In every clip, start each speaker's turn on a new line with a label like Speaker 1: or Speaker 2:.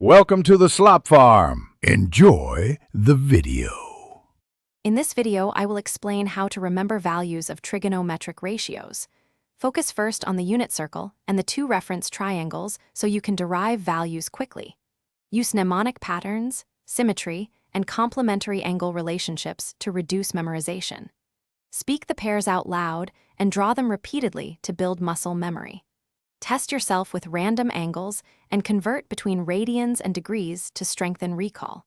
Speaker 1: Welcome to the Slop Farm. Enjoy the video.
Speaker 2: In this video, I will explain how to remember values of trigonometric ratios. Focus first on the unit circle and the two reference triangles so you can derive values quickly. Use mnemonic patterns, symmetry, and complementary angle relationships to reduce memorization. Speak the pairs out loud and draw them repeatedly to build muscle memory. Test yourself with random angles and convert between radians and degrees to strengthen recall.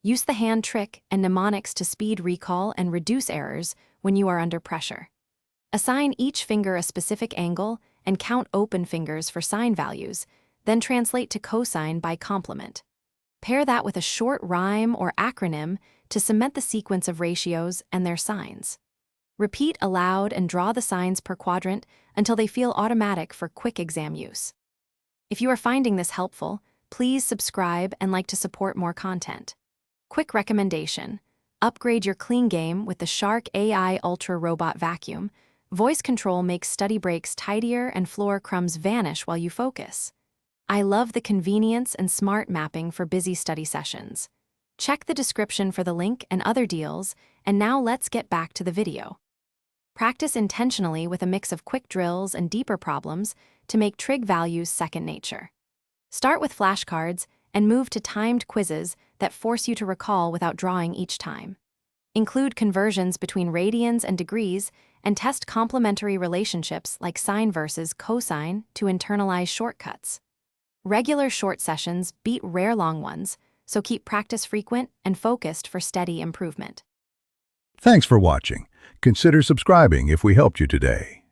Speaker 2: Use the hand trick and mnemonics to speed recall and reduce errors when you are under pressure. Assign each finger a specific angle and count open fingers for sine values, then translate to cosine by complement. Pair that with a short rhyme or acronym to cement the sequence of ratios and their signs. Repeat aloud and draw the signs per quadrant until they feel automatic for quick exam use. If you are finding this helpful, please subscribe and like to support more content. Quick recommendation: upgrade your clean game with the Shark AI Ultra Robot Vacuum. Voice control makes study breaks tidier and floor crumbs vanish while you focus. I love the convenience and smart mapping for busy study sessions. Check the description for the link and other deals, and now let's get back to the video. Practice intentionally with a mix of quick drills and deeper problems to make trig values second nature. Start with flashcards and move to timed quizzes that force you to recall without drawing each time. Include conversions between radians and degrees and test complementary relationships like sine versus cosine to internalize shortcuts. Regular short sessions beat rare long ones, so keep practice frequent and focused for steady improvement.
Speaker 1: Thanks for watching. Consider subscribing if we helped you today.